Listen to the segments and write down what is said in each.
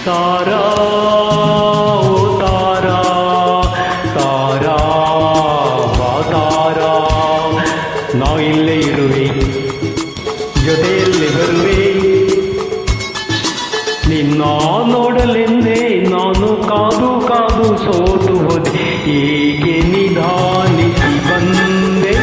ತಾರಾ ಓ ತಾರಾ ತಾರಾ ಬಾ ತಾರಾ, ನಾ ಇಲ್ಲೇ ಇರುವೆ, ಜೊತೆಯಲ್ಲಿ ಬರುವೆ, ನಿನ್ನ ನೋಡಲೆಂದೇ ನಾನು ಕಾದು ಕಾದು ಸೋತು ಹೋದೆ, ಹೀಗೆ ನಿಧಾನಿಸಿ ಬಂದೆ.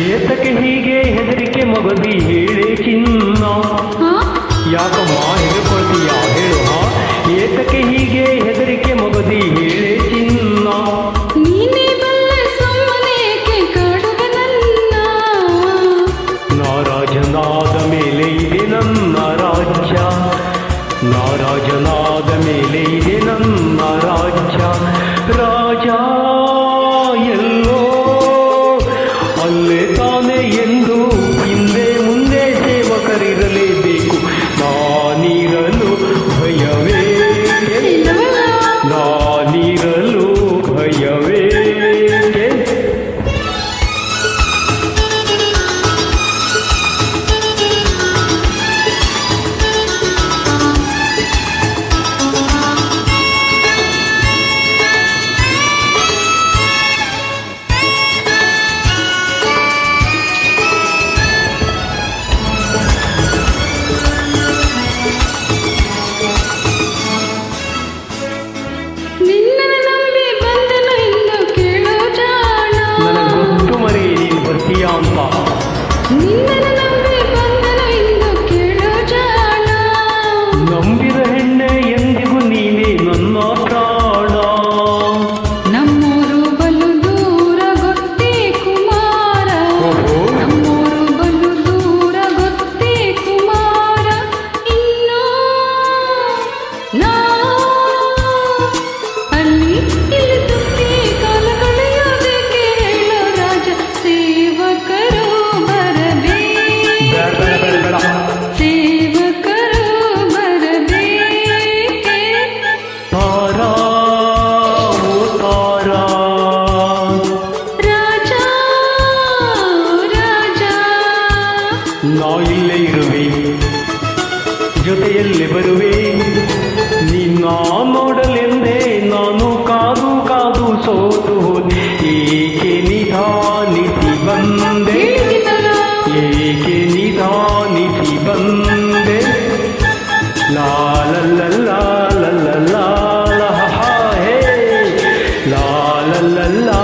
ಏತಕ್ಕೆ ಹೀಗೆ ಹೆದರಿಕೆ ಮಗದಿ ಹೇಳೆ ಚಿನ್ನ, ಯಾಕಮ್ಮ ಹೆದರ್ಕೊಳ್ತೀಯ ಹೇಳು, ಏತಕ್ಕೆ ಹೀಗೆ ಹೆದರಿಕೆ ಮಗದಿ ಹೇಳೆ ಚಿನ್ನ, ನಾರಾಜನಾದ ಮೇಲೆ ಇದೆ ನನ್ನ ರಾಜ್ಯ, ನಾರಾಜನಾದ ಮೇಲೆ ಇದೆ ನನ್ನ ರಾಜ್ಯ, ರಾಜ ಎಲ್ಲೋ ಅಲ್ಲೇ ತಾನೆ ಎಂದು ಹಿಂದೆ ಮುಂದೆ ಸೇವಕರಿರಲೇಬೇಕು, ನಾನಿರಲು ಭಯವೇ, ನಾನಿರಲು ಭಯವೇ. ನಂಬಿದ ಹೆಣ್ಣೆ ಎಂದಿಗೂ ನೀನೇ ನನ್ನ ಪ್ರಾಣ, ನಮ್ಮೂರು ಬಲು ದೂರ ಗೊತ್ತೇ ಕುಮಾರ, ನಮ್ಮೂರು ಬಲು ದೂರ ಗೊತ್ತೇ ಕುಮಾರ, ಇನ್ನು ಅಲ್ಲಿ ಇಲ್ಲಿ ಸುತ್ತಿ ಕಾಲ ಕಳೆಯೋದಕ್ಕೆ ಹೇಳೋ ರಾಜ, ಸೇವಕರು ಬರಬೇಕು, ಸೇವಕರು ಬರಬೇಕೆ, ತಾರಾ ಓ ತಾರಾ ರಾಜ ರಾಜ, ನಾ ಇಲ್ಲೇ ಇರುವೆ, ಜೊತೆಯಲ್ಲಿ ಬರುವೆ, ನಿನ್ನ ನೋಡಲೆಂದೇ ನಾನು ಕಾದು ಕಾದು ಸೋತು ಹೋದೆ, ಏಕೆ ನಿಧಾನಿಸಿ ಬಂದೆ, ಏಕೆ ನಿಧಾನಿಸಿ ಬಂದೆ, ಲಾ ಲ ಲ ಲಾ ಲ ಲ ಲಾ ಲ ಹೇ ಲಾ ಲ ಲ ಲಾ